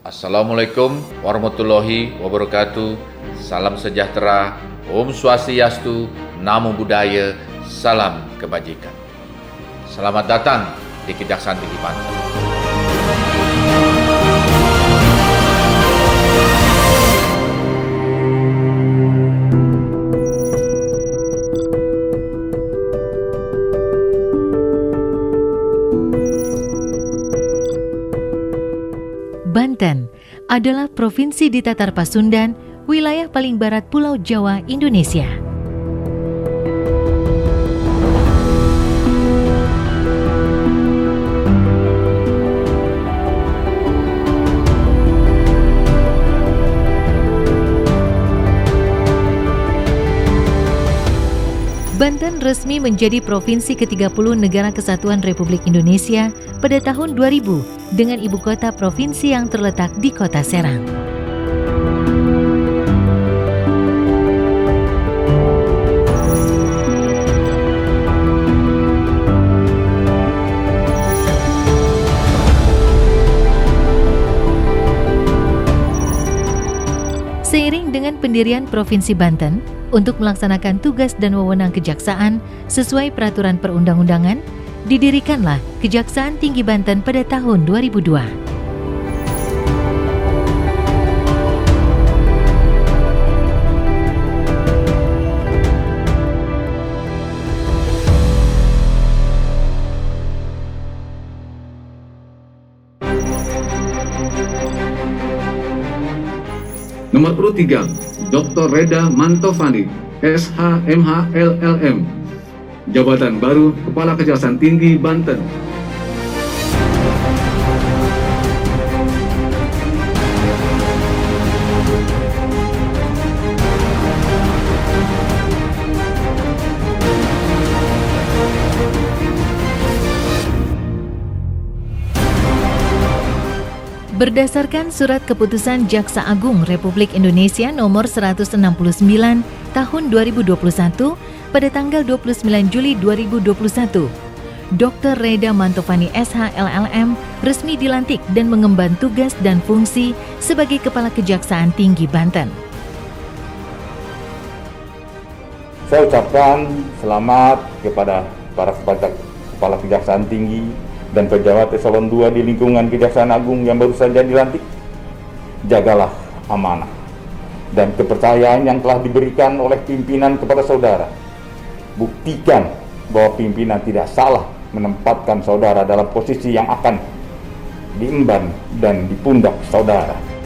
Assalamualaikum warahmatullahi wabarakatuh. Salam sejahtera, Om Swastiastu, Namo Buddhaya, salam kebajikan. Selamat datang di Kejaksaan Tinggi Banten. Banten adalah provinsi di Tatar Pasundan, wilayah paling barat Pulau Jawa, Indonesia. Banten resmi menjadi provinsi ke-30 Negara Kesatuan Republik Indonesia pada tahun 2000 dengan ibu kota provinsi yang terletak di Kota Serang. Seiring dengan pendirian Provinsi Banten, untuk melaksanakan tugas dan wewenang kejaksaan sesuai peraturan perundang-undangan, didirikanlah Kejaksaan Tinggi Banten pada tahun 2002. Nomor urut 3, Dr. Reda Mantovani, SH, MH, LLM, Jabatan Baru Kepala Kejaksaan Tinggi Banten. Berdasarkan Surat Keputusan Jaksa Agung Republik Indonesia Nomor 169 Tahun 2021 pada tanggal 29 Juli 2021, Dr. Reda Mantovani SH LLM resmi dilantik dan mengemban tugas dan fungsi sebagai Kepala Kejaksaan Tinggi Banten. Saya ucapkan selamat kepada para Kepala Kejaksaan Tinggi dan pejabat eselon 2 di lingkungan Kejaksaan Agung yang baru saja dilantik. Jagalah amanah dan kepercayaan yang telah diberikan oleh pimpinan kepada saudara. Buktikan bahwa pimpinan tidak salah menempatkan saudara dalam posisi yang akan diemban dan di pundak saudara.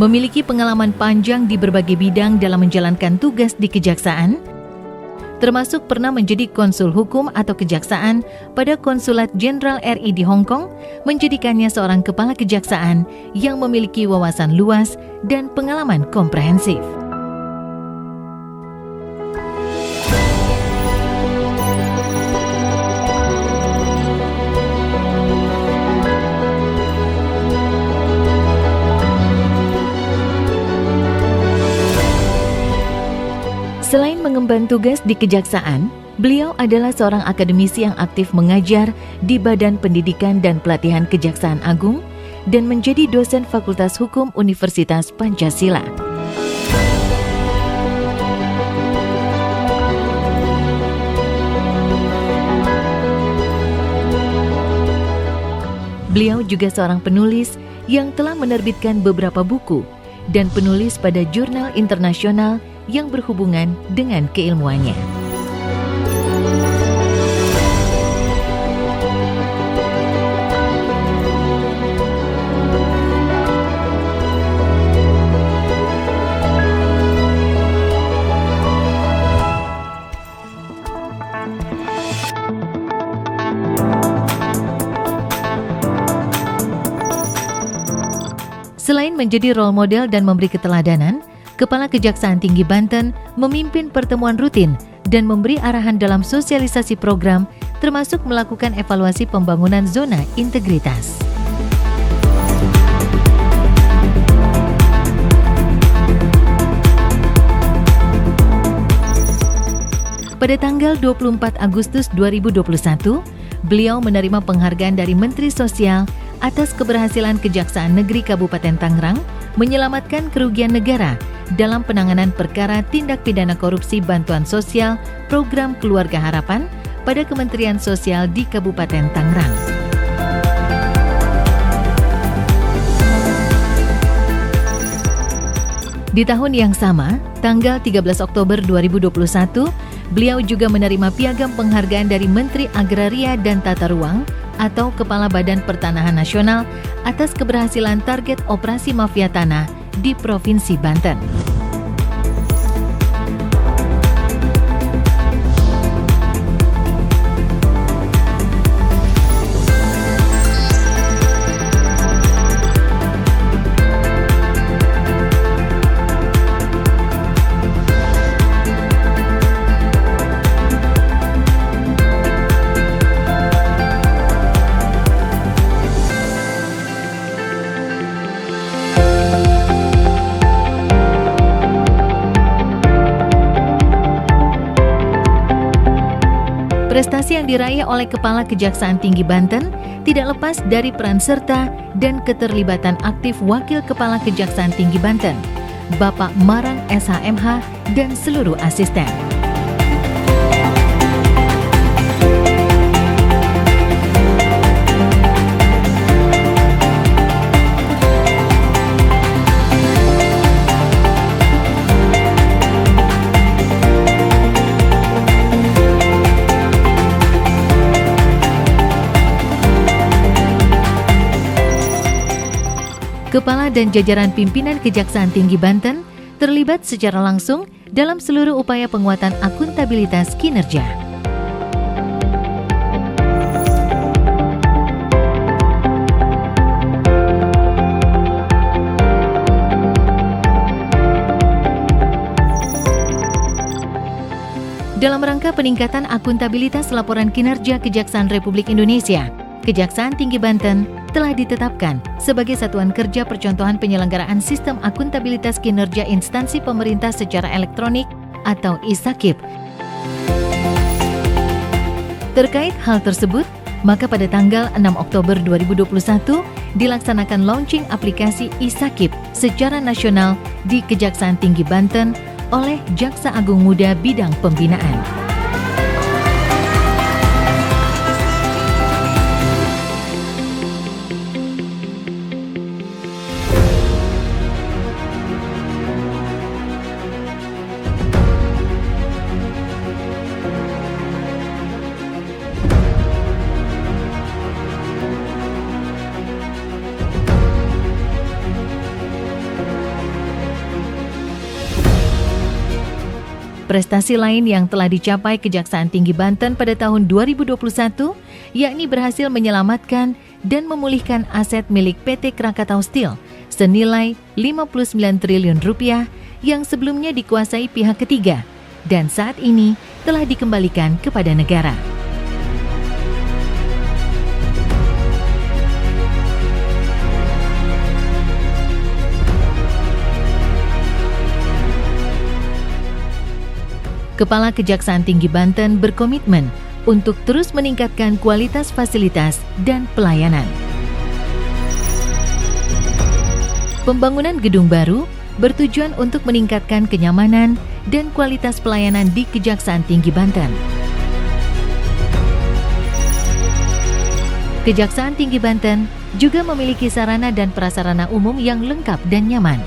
Memiliki pengalaman panjang di berbagai bidang dalam menjalankan tugas di kejaksaan, termasuk pernah menjadi konsul hukum atau kejaksaan pada Konsulat Jenderal RI di Hong Kong, menjadikannya seorang kepala kejaksaan yang memiliki wawasan luas dan pengalaman komprehensif. Selain mengemban tugas di kejaksaan, beliau adalah seorang akademisi yang aktif mengajar di Badan Pendidikan dan Pelatihan Kejaksaan Agung dan menjadi dosen Fakultas Hukum Universitas Pancasila. Beliau juga seorang penulis yang telah menerbitkan beberapa buku dan penulis pada jurnal internasional yang berhubungan dengan keilmuannya. Selain menjadi role model dan memberi keteladanan, Kepala Kejaksaan Tinggi Banten memimpin pertemuan rutin dan memberi arahan dalam sosialisasi program, termasuk melakukan evaluasi pembangunan zona integritas. Pada tanggal 24 Agustus 2021, beliau menerima penghargaan dari Menteri Sosial atas keberhasilan Kejaksaan Negeri Kabupaten Tangerang menyelamatkan kerugian negara dalam penanganan perkara tindak pidana korupsi bantuan sosial program Keluarga Harapan pada Kementerian Sosial di Kabupaten Tangerang. Di tahun yang sama, tanggal 13 Oktober 2021, beliau juga menerima piagam penghargaan dari Menteri Agraria dan Tata Ruang atau Kepala Badan Pertanahan Nasional atas keberhasilan target operasi mafia tanah di Provinsi Banten. Prestasi yang diraih oleh Kepala Kejaksaan Tinggi Banten tidak lepas dari peran serta dan keterlibatan aktif Wakil Kepala Kejaksaan Tinggi Banten, Bapak Marang SHMH dan seluruh asisten. Kepala dan jajaran pimpinan Kejaksaan Tinggi Banten terlibat secara langsung dalam seluruh upaya penguatan akuntabilitas kinerja. Dalam rangka peningkatan akuntabilitas laporan kinerja Kejaksaan Republik Indonesia, Kejaksaan Tinggi Banten telah ditetapkan sebagai satuan kerja percontohan penyelenggaraan sistem akuntabilitas kinerja instansi pemerintah secara elektronik atau ISAKIP. Terkait hal tersebut, maka pada tanggal 6 Oktober 2021 dilaksanakan launching aplikasi ISAKIP secara nasional di Kejaksaan Tinggi Banten oleh Jaksa Agung Muda Bidang Pembinaan. Prestasi lain yang telah dicapai Kejaksaan Tinggi Banten pada tahun 2021 yakni berhasil menyelamatkan dan memulihkan aset milik PT Krakatau Steel senilai 59 triliun rupiah yang sebelumnya dikuasai pihak ketiga dan saat ini telah dikembalikan kepada negara. Kepala Kejaksaan Tinggi Banten berkomitmen untuk terus meningkatkan kualitas fasilitas dan pelayanan. Pembangunan gedung baru bertujuan untuk meningkatkan kenyamanan dan kualitas pelayanan di Kejaksaan Tinggi Banten. Kejaksaan Tinggi Banten juga memiliki sarana dan prasarana umum yang lengkap dan nyaman.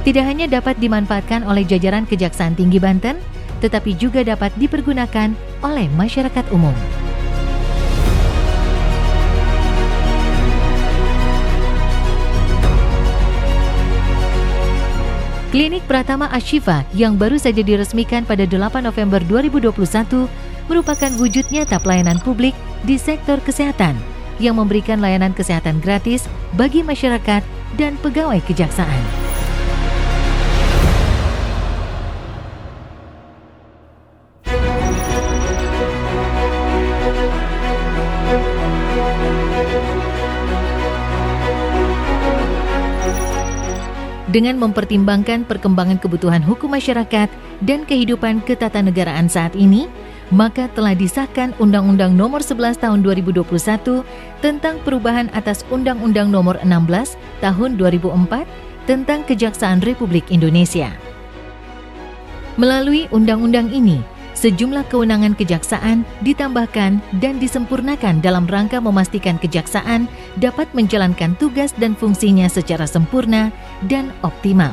Tidak hanya dapat dimanfaatkan oleh jajaran Kejaksaan Tinggi Banten, tetapi juga dapat dipergunakan oleh masyarakat umum. Klinik Pratama Ashifa yang baru saja diresmikan pada 8 November 2021 merupakan wujud nyata pelayanan publik di sektor kesehatan yang memberikan layanan kesehatan gratis bagi masyarakat dan pegawai kejaksaan. Dengan mempertimbangkan perkembangan kebutuhan hukum masyarakat dan kehidupan ketatanegaraan saat ini, maka telah disahkan Undang-Undang Nomor 11 Tahun 2021 tentang perubahan atas Undang-Undang Nomor 16 Tahun 2004 tentang Kejaksaan Republik Indonesia. Melalui undang-undang ini, sejumlah kewenangan kejaksaan ditambahkan dan disempurnakan dalam rangka memastikan kejaksaan dapat menjalankan tugas dan fungsinya secara sempurna dan optimal.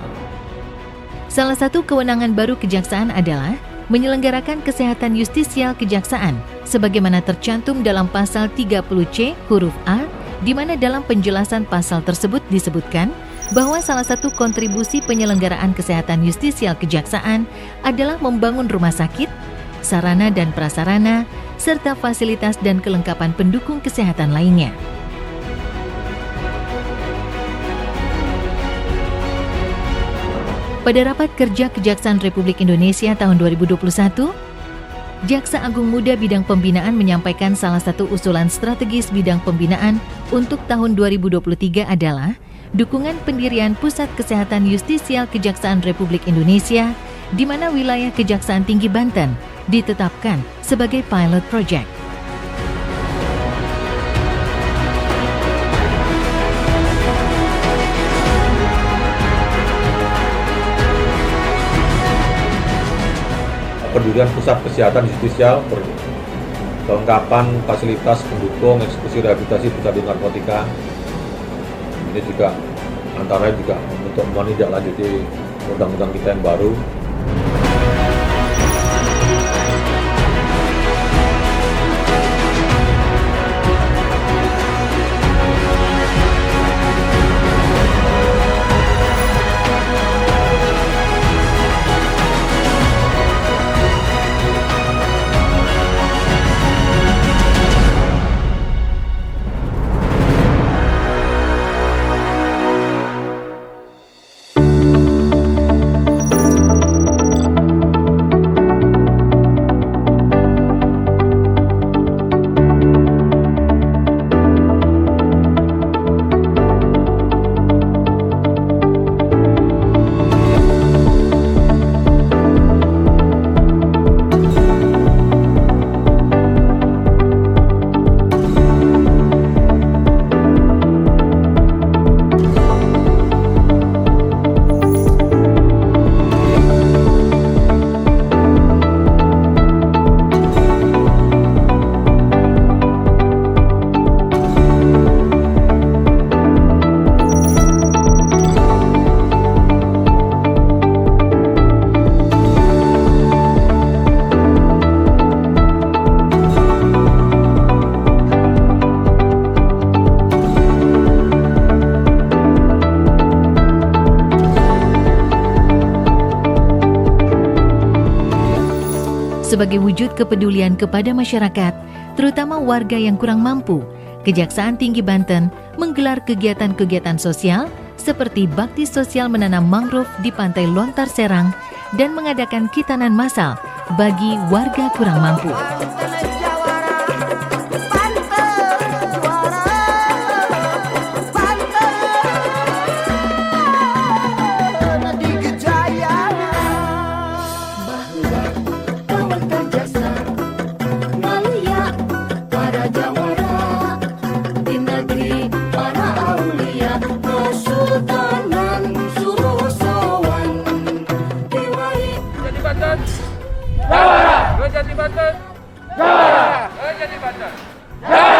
Salah satu kewenangan baru kejaksaan adalah menyelenggarakan kesehatan justisial kejaksaan sebagaimana tercantum dalam pasal 30C huruf A, di mana dalam penjelasan pasal tersebut disebutkan bahwa salah satu kontribusi penyelenggaraan kesehatan justisial kejaksaan adalah membangun rumah sakit, sarana dan prasarana, serta fasilitas dan kelengkapan pendukung kesehatan lainnya. Pada rapat kerja Kejaksaan Republik Indonesia tahun 2021, Jaksa Agung Muda Bidang Pembinaan menyampaikan salah satu usulan strategis bidang pembinaan untuk tahun 2023 adalah dukungan pendirian Pusat Kesehatan Justisial Kejaksaan Republik Indonesia, di mana wilayah Kejaksaan Tinggi Banten ditetapkan sebagai pilot project. Pendirian Pusat Kesehatan Justisial, kelengkapan fasilitas pendukung eksekusi rehabilitasi pusat narkotika. Ini juga antara juga untuk menindaklanjuti undang-undang kita yang baru. Sebagai wujud kepedulian kepada masyarakat, terutama warga yang kurang mampu, Kejaksaan Tinggi Banten menggelar kegiatan-kegiatan sosial seperti bakti sosial menanam mangrove di Pantai Lontar Serang dan mengadakan khitanan massal bagi warga kurang mampu. Kejati Banten. Jaya. Kejati Banten. Jaya.